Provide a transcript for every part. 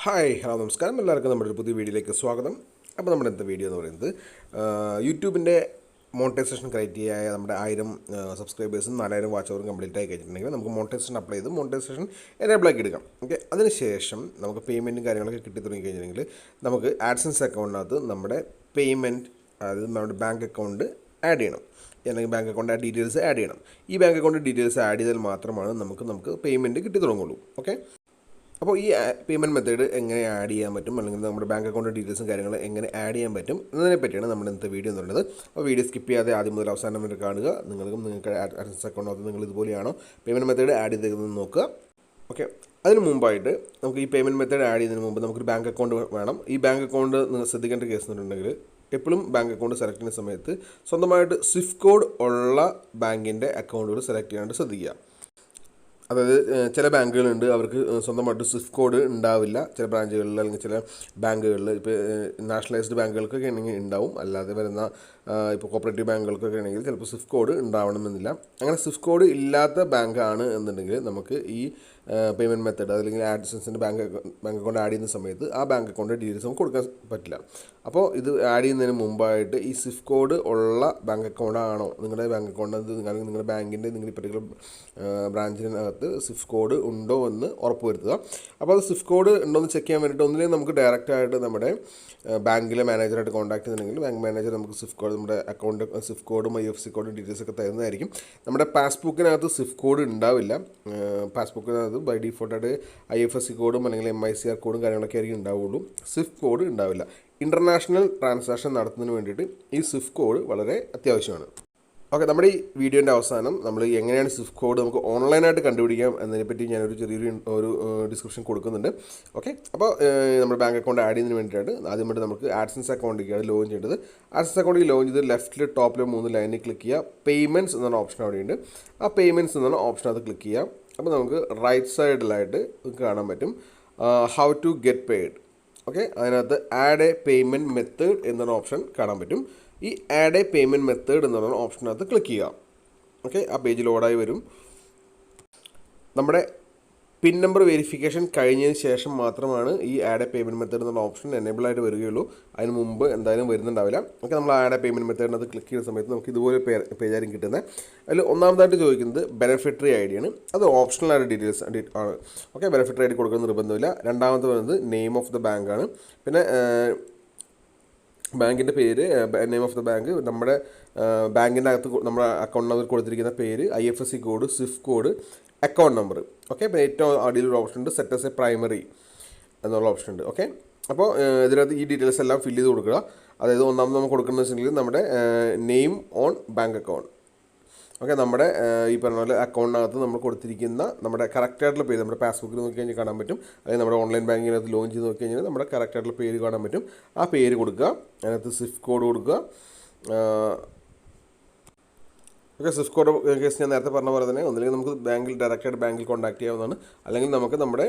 Hi hello നമസ്കാരം എല്ലാവർക്കും നമ്മുടെ ഒരു പുതിയ വീഡിയോയിലേക്ക് സ്വാഗതം. അപ്പോൾ നമ്മുടെ ഇന്നത്തെ വീഡിയോ എന്ന് പറയുന്നത് യൂട്യൂബിൻ്റെ മോണിറ്റൈസേഷൻ ക്രൈറ്റീരിയ ആയ നമ്മുടെ 1000 സബ്സ്ക്രൈബേഴ്സും 4000 വാച്ച് അവറും കംപ്ലീറ്റ് ആയി കഴിഞ്ഞിട്ടുണ്ടെങ്കിൽ നമുക്ക് മോണിറ്റൈസേഷൻ അപ്ലൈ ചെയ്ത് മോണിറ്റൈസേഷൻ എനേബിൾ ആക്കി എടുക്കാം. ഓക്കെ, അതിനുശേഷം നമുക്ക് പേയ്മെൻറ്റും കാര്യങ്ങളൊക്കെ കിട്ടി തുടങ്ങി കഴിഞ്ഞിട്ടുണ്ടെങ്കിൽ നമുക്ക് ആഡ്സെൻസ് അക്കൗണ്ടിനകത്ത് നമ്മുടെ പേയ്മെൻറ്റ്, അതായത് നമ്മുടെ ബാങ്ക് അക്കൗണ്ട് ആഡ് ചെയ്യണം, അല്ലെങ്കിൽ ബാങ്ക് അക്കൗണ്ട് ഡീറ്റെയിൽസ് ആഡ് ചെയ്യണം. ഈ ബാങ്ക് അക്കൗണ്ട് ഡീറ്റെയിൽസ് ആഡ് ചെയ്താൽ മാത്രമാണ് നമുക്ക് പേയ്മെൻറ്റ് കിട്ടി തുടങ്ങുള്ളൂ. ഓക്കെ, അപ്പോൾ ഈ പേയ്മെൻറ്റ് മെത്തേഡ് എങ്ങനെ ആഡ് ചെയ്യാൻ പറ്റും, അല്ലെങ്കിൽ നമ്മുടെ ബാങ്ക് അക്കൗണ്ട് ഡീറ്റെയിൽസും കാര്യങ്ങൾ എങ്ങനെ ആഡ് ചെയ്യാൻ പറ്റും എന്നതിനെ പറ്റിയാണ് നമ്മുടെ ഇന്നത്തെ വീഡിയോ എന്ന് പറയുന്നത്. അപ്പോൾ വീഡിയോ സ്കിപ്പ് ചെയ്യാതെ ആദ്യം മുതൽ അവസാനം വരെ കാണുക. നിങ്ങൾക്ക് ആഡ്സെൻസ് അക്കൗണ്ടിനകത്ത് നിങ്ങൾ ഇതുപോലെയാണോ പേയ്മെൻറ്റ് മെത്തേഡ് ആഡ് ചെയ്തതെന്ന് നോക്കുക. ഓക്കെ, അതിന് മുമ്പായിട്ട് നമുക്ക് ഈ പേയ്മെൻറ്റ് മെത്തേഡ് ആഡ് ചെയ്യുന്നതിന് മുമ്പ് നമുക്കൊരു ബാങ്ക് അക്കൗണ്ട് വേണം. ഈ ബാങ്ക് അക്കൗണ്ട് നിങ്ങൾ ശ്രദ്ധിക്കേണ്ട കേസ് എന്നുണ്ടെങ്കിൽ എപ്പോഴും ബാങ്ക് അക്കൗണ്ട് സെലക്ട് ചെയ്യുന്ന സമയത്ത് സ്വന്തമായിട്ട് സ്വിഫ്റ്റ് കോഡ് ഉള്ള ബാങ്കിൻ്റെ അക്കൗണ്ടുകൾ സെലക്ട് ചെയ്യാനായിട്ട് ശ്രദ്ധിക്കുക. അതായത് ചില ബാങ്കുകളുണ്ട്, അവർക്ക് സ്വന്തമായിട്ട് സ്വിഫ്റ്റ് കോഡ് ഉണ്ടാവില്ല. ചില ബ്രാഞ്ചുകളിൽ അല്ലെങ്കിൽ ചില ബാങ്കുകളിൽ ഇപ്പോൾ നാഷണലൈസ്ഡ് ബാങ്കുകൾക്കൊക്കെ ആണെങ്കിൽ ഉണ്ടാവും, അല്ലാതെ വരുന്ന ഇപ്പോൾ കോപ്പറേറ്റീവ് ബാങ്കുകൾക്കൊക്കെ ആണെങ്കിൽ ചിലപ്പോൾ സ്വിഫ്റ്റ് കോഡ് ഉണ്ടാവണമെന്നില്ല. അങ്ങനെ സ്വിഫ്റ്റ് കോഡ് ഇല്ലാത്ത ബാങ്കാണ് എന്നുണ്ടെങ്കിൽ നമുക്ക് ഈ പേയ്മെൻറ്റ് മെത്തേഡ് അല്ലെങ്കിൽ ആഡ്സെൻസിൻ്റെ ബാങ്ക് അക്കൗണ്ട് ആഡ് ചെയ്യുന്ന സമയത്ത് ആ ബാങ്ക് അക്കൗണ്ട് ഡീറ്റെയിൽസ് നമുക്ക് കൊടുക്കാൻ പറ്റില്ല. അപ്പോൾ ഇത് ആഡ് ചെയ്യുന്നതിന് മുമ്പായിട്ട് ഈ സ്വിഫ്റ്റ് കോഡ് ഉള്ള ബാങ്ക് അക്കൗണ്ട് ആണോ നിങ്ങളുടെ ബാങ്ക് അക്കൗണ്ട്, അല്ലെങ്കിൽ നിങ്ങളുടെ ബാങ്കിൻ്റെ നിങ്ങൾ പർട്ടിക്കുലർ ബ്രാഞ്ചിനകത്ത് സ്വിഫ്റ്റ് കോഡ് ഉണ്ടോ എന്ന് ഉറപ്പ് വരുത്തുക. അപ്പോൾ അത് സ്വിഫ്റ്റ് കോഡ് ഉണ്ടോ എന്ന് ചെക്ക് ചെയ്യാൻ വേണ്ടിയിട്ട് ഒന്നിലേക്ക് നമുക്ക് ഡയറക്റ്റായിട്ട് നമ്മുടെ ബാങ്കിലെ മാനേജറായിട്ട് കോൺടാക്ട് ചെയ്യുന്നുണ്ടെങ്കിൽ ബാങ്ക് മാനേജർ നമുക്ക് സ്വിഫ്റ്റ് കോഡ്, നമ്മുടെ അക്കൗണ്ട് സ്വിഫ്റ്റ് കോഡും IFSC കോഡും ഡീറ്റെയിൽസ് ഒക്കെ തരുന്നതായിരിക്കും. നമ്മുടെ പാസ്ബുക്കിനകത്ത് സ്വിഫ്റ്റ് കോഡ് ഉണ്ടാവില്ല. പാസ്ബുക്കിനകത്ത് ബൈ ഡിഫോൾട്ടായിട്ട് IFSC കോഡും അല്ലെങ്കിൽ MICR കോഡും കാര്യങ്ങളൊക്കെ ആയിരിക്കും ഉണ്ടാവുള്ളൂ. സ്വിഫ്റ്റ് കോഡ് ഉണ്ടാവില്ല. ഇൻ്റർനാഷണൽ ട്രാൻസാക്ഷൻ നടത്തുന്നതിന് വേണ്ടിയിട്ട് ഈ സ്വിഫ്റ്റ് കോഡ് വളരെ അത്യാവശ്യമാണ്. ഓക്കെ, നമ്മുടെ ഈ വീഡിയോൻ്റെ അവസാനം നമ്മൾ എങ്ങനെയാണ് സ്വിഫ്റ്റ് കോഡ് നമുക്ക് ഓൺലൈനായിട്ട് കണ്ടുപിടിക്കാം എന്നതിനെപ്പറ്റി ഞാനൊരു ചെറിയൊരു ഡിസ്ക്രിപ്ഷൻ കൊടുക്കുന്നുണ്ട്. ഓക്കെ, അപ്പോൾ നമ്മുടെ ബാങ്ക് അക്കൗണ്ട് ആഡ് ചെയ്യുന്നതിന് വേണ്ടിയിട്ട് ആദ്യമായിട്ട് നമുക്ക് ആഡ്സെൻസ് അക്കൗണ്ടിലേക്കാണ് ലോഗിൻ ചെയ്യേണ്ടത്. ആഡ്സെൻസ് അക്കൗണ്ടിൽ ലോഗിൻ ചെയ്ത് ലെഫ്റ്റിൽ ടോപ്പിൽ 3 ലൈനിൽ ക്ലിക്ക് ചെയ്യുക. പേയ്മെൻറ്റ്സ് എന്ന ഓപ്ഷൻ അവിടെയുണ്ട്. ആ പേയ്മെൻറ്റ്സ് എന്ന ഓപ്ഷനകത്ത് ക്ലിക്ക് ചെയ്യാം. അപ്പോൾ നമുക്ക് റൈറ്റ് സൈഡിലായിട്ട് കാണാൻ പറ്റും how to get paid. Okay, അതിനകത്ത് ആഡ് എ പേയ്മെൻറ്റ് മെത്തേഡ് എന്നൊരു ഓപ്ഷൻ കാണാൻ പറ്റും. ഈ ആഡ് എ പേയ്മെൻറ്റ് മെത്തേഡ് എന്നുള്ള ഓപ്ഷനകത്ത് ക്ലിക്ക് ചെയ്യുക. ഓക്കെ, ആ പേജ് ലോഡായി വരും. നമ്മുടെ പിൻ നമ്പർ വെരിഫിക്കേഷൻ കഴിഞ്ഞതിന് ശേഷം മാത്രമാണ് ഈ ആഡ് എ പേയ്മെൻറ്റ് മെത്തേഡ് എന്നുള്ള ഓപ്ഷൻ എനേബിൾ ആയിട്ട് വരികയുള്ളൂ. അതിന് മുമ്പ് എന്തായാലും വരുന്നുണ്ടാവില്ല. ഓക്കെ, നമ്മൾ ആഡ് എ പേയ്മെൻറ്റ് മെത്തേഡിനകത്ത് ക്ലിക്ക് ചെയ്യുന്ന സമയത്ത് നമുക്ക് ഇതുപോലെ പേജായിരിക്കും കിട്ടുന്നത്. അതിൽ ഒന്നാമതായിട്ട് ചോദിക്കുന്നത് ബെനിഫിറ്ററി ID ആണ്. അത് ഓപ്ഷണലായിട്ട് ഡീറ്റെയിൽസ് ആണ്. ഓക്കെ, ബെനിഫിറ്ററി ID കൊടുക്കുന്ന നിർബന്ധമില്ല. രണ്ടാമത്തെ വരുന്നത് നെയിം ഓഫ് ദ ബാങ്ക് ആണ്. പിന്നെ ബാങ്കിൻ്റെ പേര്, നെയിം ഓഫ് ദ ബാങ്ക്, നമ്മുടെ ബാങ്കിൻ്റെ അകത്ത് നമ്മുടെ അക്കൗണ്ടിനകത്ത് കൊടുത്തിരിക്കുന്ന പേര്, IFSC code, Swift code, account number. Okay, പിന്നെ ഏറ്റവും അടിയിലൊരു ഓപ്ഷൻ ഉണ്ട് സെറ്റ് ആസ് എ പ്രൈമറി എന്നുള്ള ഓപ്ഷൻ ഉണ്ട്. ഓക്കെ, അപ്പോൾ ഇതിനകത്ത് ഈ ഡീറ്റെയിൽസ് എല്ലാം ഫില്ല് ചെയ്ത് കൊടുക്കുക. അതായത് ഒന്നാമത് നമുക്ക് കൊടുക്കുന്നത് വെച്ചിട്ടുണ്ടെങ്കിൽ നമ്മുടെ name on bank account. Okay, നമ്മുടെ ഈ പറഞ്ഞ പോലെ അക്കൗണ്ടിനകത്ത് നമ്മൾ കൊടുത്തിരിക്കുന്ന നമ്മുടെ കറക്റ്റായിട്ടുള്ള പേര്, നമ്മുടെ പാസ്ബുക്കിൽ നോക്കി കഴിഞ്ഞാൽ കാണാൻ പറ്റും, അല്ലെങ്കിൽ നമ്മുടെ ഓൺലൈൻ ബാങ്കിനകത്ത് ലോഗിൻ ചെയ്ത് നോക്കി കഴിഞ്ഞാൽ നമ്മുടെ കറക്റ്റായിട്ടുള്ള പേര് കാണാൻ പറ്റും. ആ പേര് കൊടുക്കുക, അതിനകത്ത് സ്വിഫ്റ്റ് കോഡ് കൊടുക്കുക. ഓക്കെ, സ്വിഫ്റ്റ് കോഡ് കേസ് ഞാൻ നേരത്തെ പറഞ്ഞ പോലെ തന്നെ ഒന്നില്ലെങ്കിൽ നമുക്ക് ഡയറക്റ്റായിട്ട് ബാങ്കിൽ കോൺടാക്ട് ചെയ്യാവുന്നതാണ്, അല്ലെങ്കിൽ നമുക്ക് നമ്മുടെ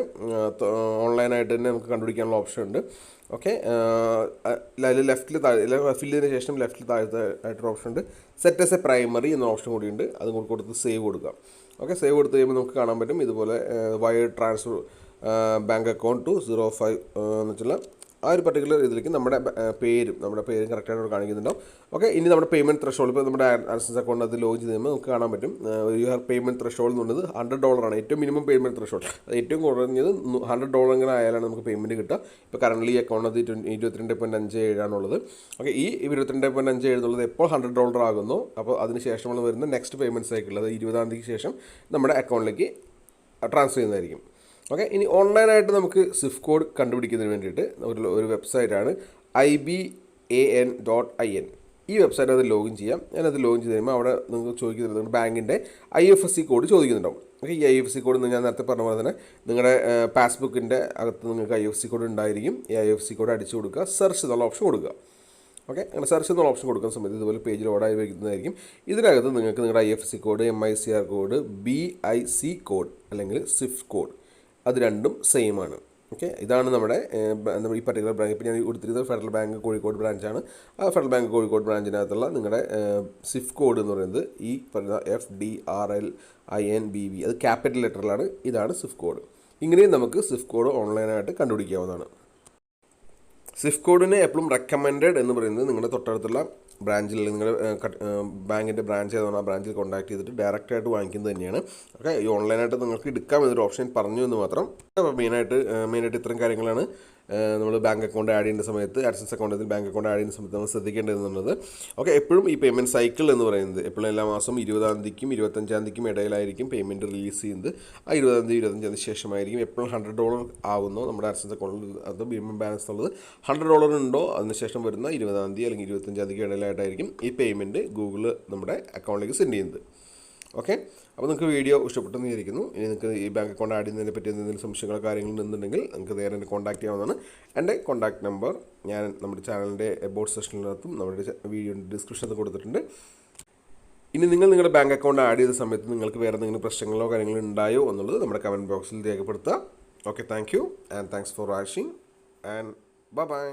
ഓൺലൈനായിട്ട് തന്നെ നമുക്ക് കണ്ടുപിടിക്കാനുള്ള ഓപ്ഷൻ ഉണ്ട്. ഓക്കെ, അതിൽ ലെഫ്റ്റിൽ ഫില്ല് ചെയ്തതിന് ശേഷം ലെഫ്റ്റിൽ താഴത്തായിട്ടൊരു ഓപ്ഷൻ ഉണ്ട് സെറ്റ് ആസ് എ പ്രൈമറി എന്ന ഓപ്ഷൻ കൂടിയുണ്ട്. അതും കൂടി കൊടുത്ത് സേവ് കൊടുക്കുക. ഓക്കെ, സേവ് കൊടുത്ത് കഴിയുമ്പോൾ നമുക്ക് കാണാൻ പറ്റും ഇതുപോലെ wire transfer bank account to 05 എന്ന് വെച്ചുള്ള ആ ഒരു പർട്ടിക്കുലർ ഇതിലേക്ക് നമ്മുടെ പേരും കറക്റ്റായിട്ട് കാണിക്കുന്നുണ്ടാവും. ഓക്കെ, ഇനി നമ്മുടെ പേയ്മെൻറ്റ് ത്രഷോൾഡ്, ഇപ്പോൾ നമ്മുടെ ആഡ്സെൻസ് അക്കൗണ്ട് അത് ലോഗിൻ ചെയ്ത് കഴിയുമ്പോൾ നമുക്ക് കാണാൻ പറ്റും പേയ്മെൻറ്റ് ത്രഷോൾഡ് എന്ന് പറയുന്നത് $100 ഏറ്റവും മിനിമം പേയ്മെൻറ്റ് ത്രഷോൾഡ്. അത് ഏറ്റവും കുറഞ്ഞത് $100 ഇങ്ങനെ ആയാലാണ് നമുക്ക് പേയ്മെൻറ്റ് കിട്ടുക. ഇപ്പോൾ കറൻറ്റ്ലി ഈ അക്കൗണ്ട് 22.57 ആണുള്ളത്. ഓക്കെ, ഈ 22.57 എന്നുള്ളത് എപ്പോൾ $100 ആകുന്നു അപ്പോൾ അതിന് ശേഷമുള്ള വരുന്ന നെക്സ്റ്റ് പേയ്മെൻറ്റ് സൈക്കിൾ, അത് 20-ാം തീയതിക്ക് ശേഷം നമ്മുടെ അക്കൗണ്ടിലേക്ക് ട്രാൻസ്ഫർ ചെയ്യുന്നതായിരിക്കും. ഓക്കെ, ഇനി ഓൺലൈനായിട്ട് നമുക്ക് സ്വിഫ്റ്റ് കോഡ് കണ്ടുപിടിക്കുന്നതിന് വേണ്ടിയിട്ട് ഒരു വെബ്സൈറ്റാണ് IBAN.in. ഈ വെബ്സൈറ്റ് അത് ലോഗിൻ ചെയ്യാം. ഞാനത് ലോഗിൻ ചെയ്ത് കഴിയുമ്പോൾ അവിടെ നിങ്ങൾക്ക് ചോദിക്കുന്നുണ്ട് ബാങ്കിൻ്റെ IFSC കോഡ് ചോദിക്കുന്നുണ്ടാവും. ഓക്കെ, ഈ IFSC കോഡ് ഞാൻ നേരത്തെ പറഞ്ഞ പോലെ തന്നെ നിങ്ങളുടെ പാസ്ബുക്കിൻ്റെ അകത്ത് നിങ്ങൾക്ക് IFSC കോഡ് ഉണ്ടായിരിക്കും. ഈ IFSC കോഡ് അടിച്ചു കൊടുക്കുക, സെർച്ച് എന്നുള്ള ഓപ്ഷൻ കൊടുക്കുക. ഓക്കെ, അങ്ങനെ സെർച്ച് എന്നുള്ള ഓപ്ഷൻ കൊടുക്കുന്ന സമയത്ത് ഇതുപോലെ പേജിൽ ഓടായി വയ്ക്കുന്നതായിരിക്കും. ഇതിനകത്ത് നിങ്ങൾക്ക് നിങ്ങളുടെ IFSC code, MICR code, BIC code അല്ലെങ്കിൽ സ്വിഫ്റ്റ് കോഡ് അത് രണ്ടും സെയിം ആണ്. ഓക്കെ, ഇതാണ് നമ്മുടെ ഈ പർട്ടിക്കുലർ ബാങ്ക്. ഇപ്പോൾ ഞാൻ കൊടുത്തിരുന്നത് ഫെഡറൽ ബാങ്ക് കോഴിക്കോട് ബ്രാഞ്ചാണ്. ആ ഫെഡറൽ ബാങ്ക് കോഴിക്കോട് ബ്രാഞ്ചിനകത്തുള്ള നിങ്ങളുടെ സ്വിഫ്റ്റ് കോഡ് എന്ന് പറയുന്നത് ഈ പറയുന്ന FDRLINBV, അത് ക്യാപിറ്റൽ ലെറ്ററിലാണ്. ഇതാണ് സ്വിഫ്റ്റ് കോഡ്. ഇങ്ങനെയും നമുക്ക് സ്വിഫ്റ്റ് കോഡ് ഓൺലൈനായിട്ട് കണ്ടുപിടിക്കാവുന്നതാണ്. സ്വിഫ്റ്റ് കോഡിനെ എപ്പോഴും റെക്കമെൻഡഡ് എന്ന് പറയുന്നത് നിങ്ങളുടെ തൊട്ടടുത്തുള്ള ബ്രാഞ്ചിൽ നിങ്ങളുടെ ബാങ്കിൻ്റെ ബ്രാഞ്ച് ഏതാണ് ആ ബ്രാഞ്ചിൽ കോൺടാക്ട് ചെയ്തിട്ട് ഡയറക്റ്റായിട്ട് വാങ്ങിക്കുന്നത് തന്നെയാണ്. ഓക്കെ, ഈ ഓൺലൈനായിട്ട് നിങ്ങൾക്ക് എടുക്കാം എന്നൊരു ഓപ്ഷൻ പറഞ്ഞു എന്ന് മാത്രം. അപ്പോൾ മെയിനായിട്ട് ഇത്തരം കാര്യങ്ങളാണ് നമ്മൾ ബാങ്ക് അക്കൗണ്ട് ആഡ് ചെയ്യുന്ന സമയത്ത്, AdSense അക്കൗണ്ടിൽ ബാങ്ക് അക്കൗണ്ട് ആഡ് ചെയ്യുന്ന സമയത്ത് നമ്മൾ ശ്രദ്ധിക്കേണ്ടതെന്നുള്ളത്. ഓക്കെ, എപ്പോഴും ഈ പേയ്മെൻറ്റ് സൈക്കിൾ എന്ന് പറയുന്നത് എപ്പോഴും എല്ലാ മാസം 20-ാം തീയതിക്കും 25-ാം തീയതിക്കും ഇടയിലായിരിക്കും പേയ്മെൻറ്റ് റിലീസ് ചെയ്യുന്നത്. ആ 20-ാം തീയതി 25-ാം തീയതി ശേഷമായിരിക്കും എപ്പോഴും $100 ആവുന്നോ നമ്മുടെ AdSense അക്കൗണ്ടിൽ അത് മിനിമം ബാലൻസ് ഉള്ളത് $100 ഉണ്ടോ അതിനുശേഷം വരുന്ന 20-ാം തീയതി അല്ലെങ്കിൽ 25-ാം തീയതിക്ക് ഇടയിലായിട്ടായിരിക്കും ഈ പേയ്മെൻറ്റ് ഗൂഗിൾ നമ്മുടെ അക്കൗണ്ടിലേക്ക് സെൻഡ് ചെയ്യുന്നത്. ഓക്കെ, അപ്പോൾ നിങ്ങൾക്ക് വീഡിയോ ഇഷ്ടപ്പെട്ടെന്ന് വിചാരിക്കുന്നു. ഇനി നിങ്ങൾക്ക് ഈ ബാങ്ക് അക്കൗണ്ട് ആഡ് ചെയ്യുന്നതിനെ പറ്റി എന്തെങ്കിലും സംശയങ്ങളോ കാര്യങ്ങളോ ഉണ്ടെന്നുണ്ടെങ്കിൽ നിങ്ങൾക്ക് നേരെ എന്നെ കോൺടാക്ട് ചെയ്യാവുന്നതാണ്. എൻ്റെ കോൺടാക്ട് നമ്പർ ഞാൻ നമ്മുടെ ചാനലിൻ്റെ എബൌട്ട് സെക്ഷനിനകത്തും നമ്മുടെ വീഡിയോ ഡിസ്ക്രിപ്ഷനിൽ കൊടുത്തിട്ടുണ്ട്. ഇനി നിങ്ങളുടെ ബാങ്ക് അക്കൗണ്ട് ആഡ് ചെയ്ത സമയത്ത് നിങ്ങൾക്ക് വേറെ എന്തെങ്കിലും പ്രശ്നങ്ങളോ കാര്യങ്ങളോ ഉണ്ടായോ എന്നുള്ളത് നമ്മുടെ കമൻറ്റ് ബോക്സിൽ രേഖപ്പെടുത്തുക. Okay, thank you and thanks for watching and by.